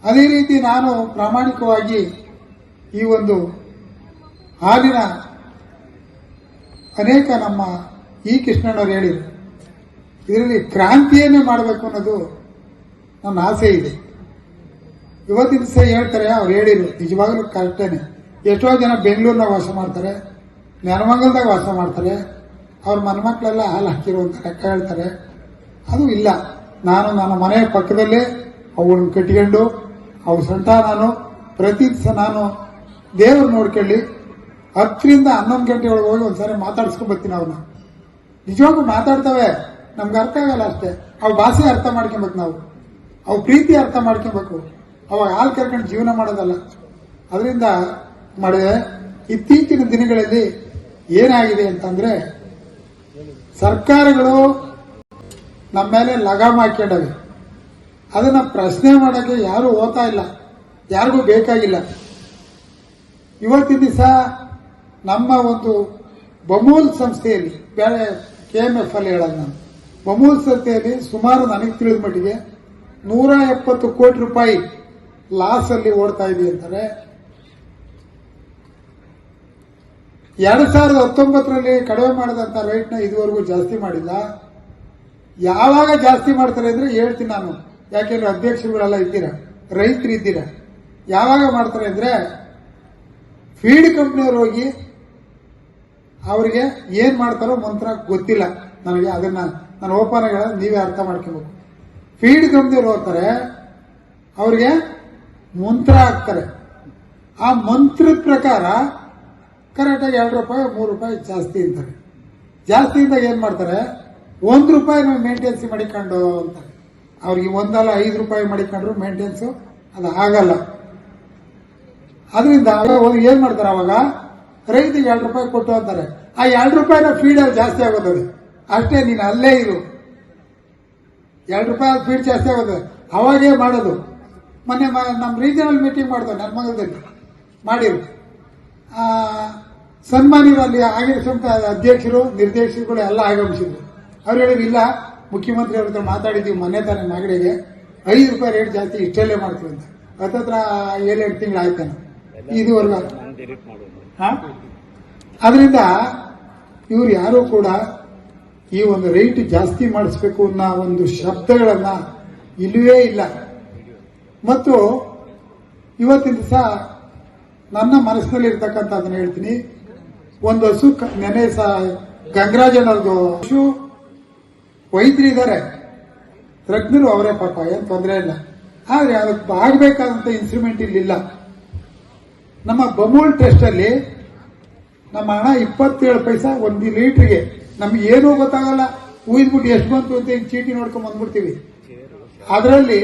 ಅದೇ ರೀತಿ ನಾನು ಪ್ರಾಮಾಣಿಕವಾಗಿ ಈ ಒಂದು ಹಾಲಿನ ಅನೇಕ ನಮ್ಮ ಇ ಕೃಷ್ಣಣ್ಣವ್ರು ಹೇಳಿದರು, ಇದರಲ್ಲಿ ಕ್ರಾಂತಿಯನ್ನೇ ಮಾಡಬೇಕು ಅನ್ನೋದು ನನ್ನ ಆಸೆ ಇದೆ. ಇವತ್ತಿನ ದಿವಸ ಹೇಳ್ತಾರೆ, ಅವ್ರು ಹೇಳಿದ್ರು ನಿಜವಾಗ್ಲೂ ಕರೆಕ್ಟೇನೆ. ಎಷ್ಟೋ ಜನ ಬೆಂಗಳೂರಿನಾಗ ವಾಸ ಮಾಡ್ತಾರೆ, ನೆಲಮಂಗಲದಾಗ ವಾಸ ಮಾಡ್ತಾರೆ, ಅವ್ರ ಮನೆಮಕ್ಕಳೆಲ್ಲ ಹಾಲು ಹಾಕಿರುವಂತ ಲೆಕ್ಕ ಹೇಳ್ತಾರೆ. ಅದು ಇಲ್ಲ. ನಾನು ನನ್ನ ಮನೆಯ ಪಕ್ಕದಲ್ಲೇ ಅವಳನ್ನ ಕಟ್ಕೊಂಡು ಅವ್ರ ಸಂಟ ನಾನು ಪ್ರತಿ ದಿವಸ ನಾನು ದೇವ್ರು ನೋಡ್ಕೊಳ್ಳಿ 10ರಿಂದ 11 ಗಂಟೆ ಒಳಗೆ ಹೋಗಿ ಒಂದ್ಸರಿ ಮಾತಾಡ್ಸ್ಕೊಂಡ್ ಬರ್ತೀನಿ. ಅವ್ರನ್ನ ನಿಜವಾಗ್ಲೂ ಮಾತಾಡ್ತವೆ, ನಮ್ಗೆ ಅರ್ಥ ಆಗಲ್ಲ ಅಷ್ಟೇ. ಅವ್ ಭಾಷೆ ಅರ್ಥ ಮಾಡ್ಕೊಬೇಕು, ನಾವು ಅವ್ ಪ್ರೀತಿ ಅರ್ಥ ಮಾಡ್ಕೊಬೇಕು. ಅವಾಗ ಹಾಲು ಕರ್ಕೊಂಡು ಜೀವನ ಮಾಡೋದಲ್ಲ. ಅದರಿಂದ ಮಾಡಿದೆ. ಇತ್ತೀಚಿನ ದಿನಗಳಲ್ಲಿ ಏನಾಗಿದೆ ಅಂತಂದ್ರೆ, ಸರ್ಕಾರಗಳು ನಮ್ಮ ಮೇಲೆ ಲಗಾಮ್ ಹಾಕೊಂಡವೆ. ಅದನ್ನ ಪ್ರಶ್ನೆ ಮಾಡೋಕ್ಕೆ ಯಾರು ಓದ್ತಾ ಇಲ್ಲ, ಯಾರಿಗೂ ಬೇಕಾಗಿಲ್ಲ. ಇವತ್ತಿನ ದಿವಸ ನಮ್ಮ ಒಂದು ಬಮೂಲ್ ಸಂಸ್ಥೆಯಲ್ಲಿ, ಬೇರೆ KMF ಅಲ್ಲಿ ಹೇಳೋದು ನಾನು, ಬಮೂಲ್ ಸಂಸ್ಥೆಯಲ್ಲಿ ಸುಮಾರು ನನಗೆ ತಿಳಿದ ಮಟ್ಟಿಗೆ 170 ಕೋಟಿ ರೂಪಾಯಿ ಲಾಸ್ ಅಲ್ಲಿ ಓಡ್ತಾ ಇದೆ ಅಂತಾರೆ. 2019ರಲ್ಲಿ ಕಡಿಮೆ ಮಾಡಿದಂತ ರೇಟ್ನ ಇದುವರೆಗೂ ಜಾಸ್ತಿ ಮಾಡಿಲ್ಲ. ಯಾವಾಗ ಜಾಸ್ತಿ ಮಾಡ್ತಾರೆ ಅಂದ್ರೆ ಹೇಳ್ತೀನಿ ನಾನು, ಯಾಕೆಂದ್ರೆ ಅಧ್ಯಕ್ಷರುಗಳೆಲ್ಲ ಇದ್ದೀರಾ, ರೈತರು ಇದ್ದೀರಾ. ಯಾವಾಗ ಮಾಡ್ತಾರೆ ಅಂದ್ರೆ, ಫೀಡ್ ಕಂಪ್ನಿಯವರು ಹೋಗಿ ಅವರಿಗೆ ಏನ್ ಮಾಡ್ತಾರೋ ಮಂತ್ರ ಗೊತ್ತಿಲ್ಲ ನನಗೆ. ಅದನ್ನ ನಾನು ಓಪನ್ ಆಗಿ ನೀವೇ ಅರ್ಥ ಮಾಡ್ಕೋಬೇಕು. ಫೀಡ್ ಕಂಪ್ನಿಯವರು ಹೋಗ್ತಾರೆ, ಅವ್ರಿಗೆ ಮಂತ್ರ ಹಾಕ್ತಾರೆ. ಆ ಮಂತ್ರದ ಪ್ರಕಾರ ಕರೆಕ್ಟಾಗಿ 2 ರೂಪಾಯಿ 3 ರೂಪಾಯಿ ಜಾಸ್ತಿ ಅಂತಾರೆ. ಜಾಸ್ತಿ ಇದ್ದಾಗ ಏನ್ ಮಾಡ್ತಾರೆ, 1 ರೂಪಾಯಿ ನಾವು ಮೇಂಟೆನೆನ್ಸ್ ಮಾಡಿಕೊಂಡು ಅಂತಾರೆ. ಅವ್ರಿಗೆ 1 ಅಲ್ಲ 5 ರೂಪಾಯಿ ಮಾಡಿಕೊಂಡ್ರು ಮೇಂಟೆನೆನ್ಸ್ ಅದು ಆಗಲ್ಲ. ಅದರಿಂದ ಏನ್ ಮಾಡ್ತಾರೆ, ಅವಾಗ ರೈತಿಗೆ 2 ರೂಪಾಯಿ ಕೊಟ್ಟು ಅಂತಾರೆ. ಆ 2 ರೂಪಾಯಿನ ಫೀಡಲ್ಲಿ ಜಾಸ್ತಿ ಆಗೋದು ಅಷ್ಟೇ. ನೀನು ಅಲ್ಲೇ ಇರು, 2 ರೂಪಾಯಿ ಫೀಡ್ ಜಾಸ್ತಿ ಆಗೋದು ಅವಾಗೇ ಮಾಡೋದು. ಮೊನ್ನೆ ನಮ್ಮ ರೀಜನಲ್ ಮೀಟಿಂಗ್ ಮಾಡ್ತಾರೆ ನೆಲಮಂಗಲದಲ್ಲಿ ಮಾಡಿರು. ಸನ್ಮಾನಿರು ಅಲ್ಲಿ ಆಗಿರುವಂತ ಅಧ್ಯಕ್ಷರು ನಿರ್ದೇಶಕರು ಎಲ್ಲ ಆಗಮಿಸಿದ್ರು. ಅವ್ರು ಹೇಳಿದ್ರು, ಇಲ್ಲ ಮುಖ್ಯಮಂತ್ರಿ ಅವ್ರ ಹತ್ರ ಮಾತಾಡಿದೀವಿ ಮೊನ್ನೆ ತಾನೇ ನಾಗಡಿಗೆ 5 ರೂಪಾಯಿ ರೇಟ್ ಜಾಸ್ತಿ ಇಷ್ಟೆಲ್ಲೇ ಮಾಡ್ತೀವಿ ಅಂತ. ಹತ್ತತ್ರ 7-8 ತಿಂಗಳು ಆಯ್ತಾನೆ ಇದುವರೆಗೂ. ಅದರಿಂದ ಇವ್ರು ಯಾರು ಕೂಡ ಈ ಒಂದು ರೇಟ್ ಜಾಸ್ತಿ ಮಾಡಿಸ್ಬೇಕು ಅನ್ನೋ ಒಂದು ಶಬ್ದಗಳನ್ನ ಇಲ್ಲವೇ ಇಲ್ಲ. ಮತ್ತು ಇವತ್ತಿನ ದಿವಸ ನನ್ನ ಮನಸ್ಸಿನಲ್ಲಿ ಇರ್ತಕ್ಕಂಥ ಅದನ್ನ ಹೇಳ್ತೀನಿ. ಒಂದು ಹಸು ನೆನೆ ಗಂಗರಾಜನವ್ರದ್ದು ಹಸು ವೈದ್ಯರು ಇದ್ದಾರೆ, ತಜ್ಞರು ಅವರೇ, ಪಾಪ ಏನ್ ತೊಂದರೆ ಇಲ್ಲ. ಆದ್ರೆ ಅದಕ್ಕೆ ಆಗಬೇಕಾದಂತ ಇನ್ಸ್ಟ್ರೂಮೆಂಟ್ ಇಲ್ಲಿಲ್ಲ. ನಮ್ಮ ಬಮೂಲ್ ಟೆಸ್ಟ್ ಅಲ್ಲಿ ನಮ್ಮ ಹಣ 27 ಪೈಸಾ 1 ಲೀಟರ್ಗೆ. ನಮ್ಗೆ ಏನೂ ಗೊತ್ತಾಗಲ್ಲ, ಉಯ್ದ್ಬಿಟ್ಟು ಎಷ್ಟು ಬಂತು ಅಂತ ಚೀಟಿ ನೋಡ್ಕೊಂಡ್ ಬಂದ್ಬಿಡ್ತೀವಿ. ಅದರಲ್ಲಿ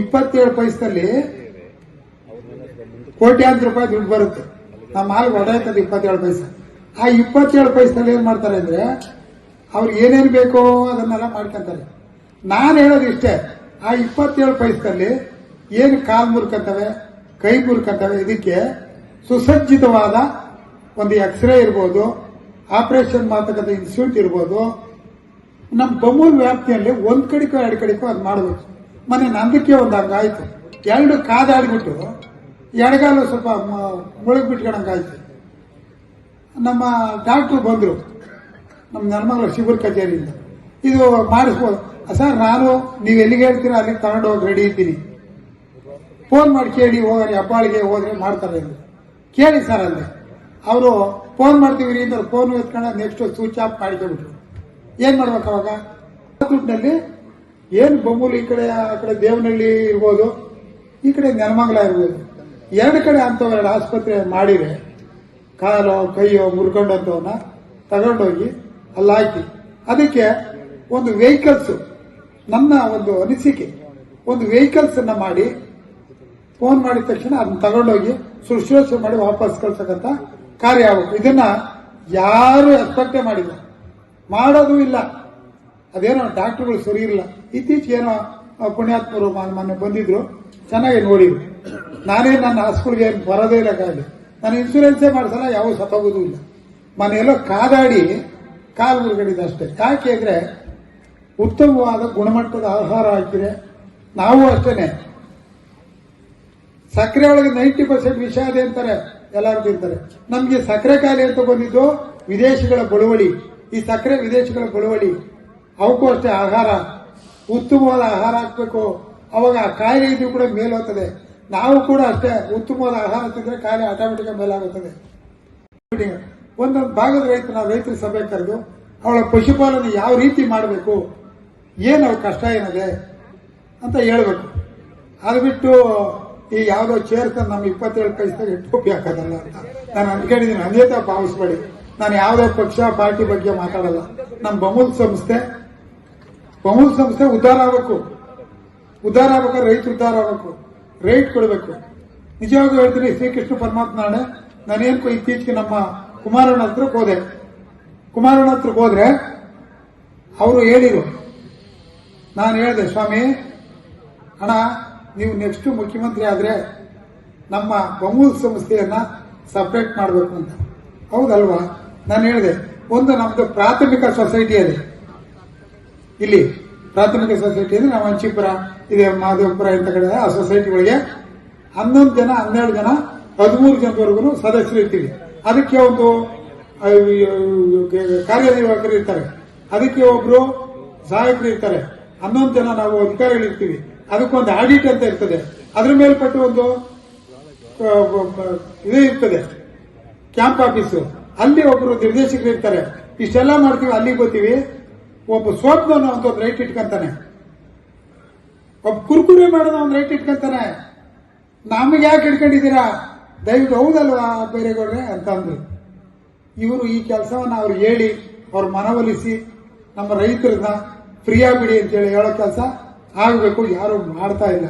27 ಪೈಸದಲ್ಲಿ ಕೋಟ್ಯಾಂತರ ರೂಪಾಯಿ ದುಡ್ಡು ಬರುತ್ತೆ. ನಮ್ಮ ಹಾಲು ಹೊಡೆಯಕ್ಕದು 27 ಪೈಸೆ. ಆ 27 ಪೈಸದಲ್ಲಿ ಏನ್ ಮಾಡ್ತಾರೆ ಅಂದ್ರೆ, ಅವ್ರಿಗೆ ಏನೇನು ಬೇಕೋ ಅದನ್ನೆಲ್ಲ ಮಾಡ್ಕೊಂತಾರೆ. ನಾನು ಹೇಳೋದು ಇಷ್ಟೇ, ಆ 27 ಪೈಸದಲ್ಲಿ ಏನು ಕಾಲ್ ಮುರ್ಕಂತವೆ, ಕೈ ಮುರ್ಕಂತವೆ, ಇದಕ್ಕೆ ಸುಸಜ್ಜಿತವಾದ ಒಂದು ಎಕ್ಸ್ರೇ ಇರ್ಬೋದು, ಆಪರೇಷನ್ ಮಾಡತಕ್ಕಂಥ ಇನ್ಸ್ಟಿಟ್ಯೂಟ್ ಇರ್ಬೋದು. ನಮ್ಮ ಬಮೂಲ್ ವ್ಯಾಪ್ತಿಯಲ್ಲಿ 1 ಕಡೆಕೋ 2 ಕಡೆಕೋ ಅದು ಮಾಡಬೇಕು. ಮೊನ್ನೆ ನಂದಕ್ಕೆ ಒಂದು ಹಂಗಾಯ್ತು, 2 ಕಾದಾಡ್ಬಿಟ್ಟು ಎಡಗಾಲು ಸ್ವಲ್ಪ ಮುಳುಗ್ ಬಿಟ್ಕೊಂಡಂಗಾಯ್ತು. ನಮ್ಮ ಡಾಕ್ಟ್ರು ಬಂದ್ರು, ನಮ್ಮ ನೆಲಮಂಗಲ ಶಿಬಿರ ಕಚೇರಿಯಿಂದ, ಇದು ಮಾಡಿಸ್ಬೋದು ಸರ್. ನಾನು ನೀವು ಎಲ್ಲಿಗೆ ಹೇಳ್ತೀರಾ ಅಲ್ಲಿಗೆ ತಗೊಂಡು ಹೋಗಿ ರೆಡಿ ಇದ್ದೀನಿ, ಫೋನ್ ಮಾಡಿ ಕೇಳಿ ಹೋಗಿ ಹೆಬ್ಬಾಳಿಗೆ ಹೋದ್ರೆ ಮಾಡ್ತಾರೆ ಎಂದು ಕೇಳಿ ಸರ್ ಅಂದೆ. ಅವರು ಫೋನ್ ಮಾಡ್ತೀವಿ ರೀ ಅಂತ ಫೋನ್ ಎತ್ಕೊಂಡು ನೆಕ್ಸ್ಟ್ ಸ್ವಿಚ್ ಆಫ್ ಮಾಡ್ಕೊಂಡ್ಬಿಟ್ರು. ಏನ್ ಮಾಡ್ಬೇಕು ಅವಾಗ? ದುಡ್ಡಿನಲ್ಲಿ ಏನು ಬೊಮ್ಮೂಲಿ ಈ ಕಡೆ ಆ ಕಡೆ ದೇವನಹಳ್ಳಿ ಇರ್ಬೋದು, ಈ ಕಡೆ ನೆಲಮಂಗಲ ಇರ್ಬೋದು, 2 ಕಡೆ ಅಂತವ್ ಆಸ್ಪತ್ರೆ ಮಾಡಿದ್ರೆ ಕಾಲೋ ಕೈಯೋ ಮುರ್ಕೊಂಡು ಅಂತವನ್ನ ತಗೊಂಡೋಗಿ ಅಲ್ಲಿ ಹಾಕಿ, ಅದಕ್ಕೆ ಒಂದು ವೆಹಿಕಲ್ಸ್, ನನ್ನ ಒಂದು ಅನಿಸಿಕೆ, ಒಂದು ವೆಹಿಕಲ್ಸ್ ಅನ್ನ ಮಾಡಿ ಫೋನ್ ಮಾಡಿದ ತಕ್ಷಣ ಅದನ್ನ ತಗೊಂಡೋಗಿ ಶುಶ್ರೂಷೆ ಮಾಡಿ ವಾಪಸ್ ಕಳ್ಸಕ್ಕಂತ ಕಾರ್ಯ ಆಗಬೇಕು. ಇದನ್ನ ಯಾರು ಎಕ್ಸ್ಪೆಕ್ಟೇ ಮಾಡಿಲ್ಲ, ಮಾಡೋದು ಇಲ್ಲ. ಅದೇನೋ ಡಾಕ್ಟರ್ಗಳು ಸರಿ ಇರಲಿಲ್ಲ. ಇತ್ತೀಚೆಗೆ ಏನೋ ಪುಣ್ಯಾತ್ಮರು ಮೊನ್ನೆ ಬಂದಿದ್ರು, ಚೆನ್ನಾಗಿ ನೋಡಿದ್ರು. ನಾನೇ ನನ್ನ ಹಾಸ್ಪಿಟಲ್ಗೆ ಬರೋದೇ ಇಲ್ಲ, ಕಾಯಿಲೆ ನಾನು ಇನ್ಶೂರೆನ್ಸೇ ಮಾಡಿಸಲ್ಲ, ಯಾವ ಸತ್ತೋಗೋದು ಇಲ್ಲ. ಮನೆಯಲ್ಲೋ ಕಾದಾಡಿ ಕಾಲು ಮುರುಗಡಿದೆ ಅಷ್ಟೇ. ಯಾಕೆ ಅಂದ್ರೆ ಉತ್ತಮವಾದ ಗುಣಮಟ್ಟದ ಆಹಾರ ಹಾಕಿದ್ರೆ ನಾವು ಅಷ್ಟೇನೆ ಸಕ್ಕರೆ ಒಳಗೆ 90% ವಿಷ ಇದೆ ಅಂತಾರೆ, ಎಲ್ಲರೂ ತಿಂತಾರೆ. ನಮ್ಗೆ ಸಕ್ಕರೆ ಕಾಯಿಲೆ ಅಂತ ಬಂದಿದ್ದು ವಿದೇಶಿಗಳ ಬಳುವಳಿ. ಈ ಸಕ್ಕರೆ ವಿದೇಶಿಗಳ ಬಳುವಳಿ. ಅವಕ್ಕೂ ಅಷ್ಟೇ ಆಹಾರ, ಉತ್ತಮವಾದ ಆಹಾರ ಹಾಕ್ಬೇಕು, ಅವಾಗ ಆ ಕಾಯಿಲೆ ಇದ್ರೂ ಕೂಡ ಮೇಲೋಗ್ತದೆ. ನಾವು ಕೂಡ ಅಷ್ಟೇ ಉತ್ತಮವಾದ ಆಹಾರ ತಿಂದ್ರೆ ಕಾಯಿಲೆ ಆಟೋಮೆಟಿಕ್ ಮೇಲಾಗುತ್ತದೆ. ಒಂದೊಂದು ಭಾಗದ ನಾವು ರೈತರ ಸಭೆ ಕರೆದು ಅವಳ ಪಶುಪಾಲನೆ ಯಾವ ರೀತಿ ಮಾಡಬೇಕು, ಏನು ಅವ್ರ ಕಷ್ಟ ಏನಿದೆ ಅಂತ ಹೇಳ್ಬೇಕು. ಅದು ಬಿಟ್ಟು ಈ ಯಾವುದೋ ಚೇರ್ಸ್ ನಮ್ಮ 27 ಪೈಸೆಗೆ ಟೋಪಿ ಹಾಕೋದಲ್ಲ ಅಂತ ನಾನು ಅಂದ್ಕೊಂಡಿದ್ದೀನಿ. ಅನ್ಯತಾ ಭಾವಿಸ್ಬೇಡಿ. ನಾನು ಯಾವುದೇ ಪಕ್ಷ ಪಾರ್ಟಿ ಬಗ್ಗೆ ಮಾತಾಡಲ್ಲ. ನಮ್ಮ ಬಮೂಲ್ ಸಂಸ್ಥೆ ಉದ್ಧಾರ ಆಗಬೇಕು. ರೈತರು ಉದ್ಧಾರ ಆಗಬೇಕು, ರೈಟ್ ಕೊಡಬೇಕು. ನಿಜವಾಗ್ಲೂ ಹೇಳ್ತೀನಿ, ಶ್ರೀಕೃಷ್ಣ ಪರಮಾತ್ಮ ನಾನೇನು ಇತ್ತೀಚೆಗೆ ನಮ್ಮ ಕುಮಾರಣ್ಣ ಹತ್ರಕ್ಕೆ ಹೋದ್ರೆ ಅವರು ಹೇಳಿರು, ನಾನು ಹೇಳಿದೆ, ಸ್ವಾಮಿ ಅಣ್ಣ ನೀವು ನೆಕ್ಸ್ಟ್ ಮುಖ್ಯಮಂತ್ರಿ ಆದ್ರೆ ನಮ್ಮ ಬಮೂಲ್ ಸಂಸ್ಥೆಯನ್ನ ಸಪರೇಟ್ ಮಾಡಬೇಕು ಅಂತ. ಹೌದಲ್ವಾ? ನಾನು ಹೇಳಿದೆ, ಒಂದು ನಮ್ದು ಪ್ರಾಥಮಿಕ ಸೊಸೈಟಿ ಇದೆ, ಇಲ್ಲಿ ಪ್ರಾಥಮಿಕ ಸೊಸೈಟಿ ಅಂದ್ರೆ ನಾವು ಹಂಚಿಪುರ ಇದೆ, ಮಾಧವಪುರ ಇಂಥ ಕಡೆ ಆ ಸೊಸೈಟಿಗಳಿಗೆ 11 ಜನ 12 ಜನ 13 ಜನದವರೆಗೂ ಸದಸ್ಯರು ಇರ್ತೀವಿ. ಅದಕ್ಕೆ ಒಂದು ಕಾರ್ಯನಿರ್ವಾಹಕರು ಇರ್ತಾರೆ, ಅದಕ್ಕೆ ಒಬ್ರು ಸಹಾಯಕರು ಇರ್ತಾರೆ, 11 ಜನ ನಾವು ಅಧಿಕಾರಿಗಳಿರ್ತೀವಿ. ಅದಕ್ಕೊಂದು ಆಡಿಟ್ ಅಂತ ಇರ್ತದೆ, ಅದ್ರ ಮೇಲ್ಪಟ್ಟು ಒಂದು ಇದು ಇರ್ತದೆ, ಕ್ಯಾಂಪ್ ಆಫೀಸು, ಅಲ್ಲಿ ಒಬ್ರು ನಿರ್ದೇಶಕರು ಇರ್ತಾರೆ. ಇಷ್ಟೆಲ್ಲ ಮಾಡ್ತೀವಿ, ಅಲ್ಲಿಗೆ ಬರ್ತೀವಿ. ಒಬ್ಬ ಸೋಪ್ನವನು ಒಂದು ರೈಟ್ ಇಟ್ಕೊಂತಾನೆ, ಒಬ್ಬ ಕುರ್ಕುರಿ ಮಾಡೋದು ಒಂದು ರೈಟ್ ಇಟ್ಕೊಂತಾನೆ. ನಮಗೆ ಯಾಕೆ ಇಟ್ಕೊಂಡಿದ್ದೀರಾ ದಯವಿಟ್ಟು, ಹೌದಲ್ವಾ ಬೇರೆಗೌಡ್ರೆ ಅಂತ ಅಂದ್ರು. ಇವರು ಈ ಕೆಲಸವನ್ನ ಅವ್ರು ಹೇಳಿ ಅವ್ರ ಮನವೊಲಿಸಿ ನಮ್ಮ ರೈತರನ್ನ ಫ್ರೀಯಾಗಿ ಬಿಡಿ ಅಂತೇಳಿ ಹೇಳೋ ಕೆಲಸ ಆಗಬೇಕು. ಯಾರು ಮಾಡ್ತಾ ಇಲ್ಲ.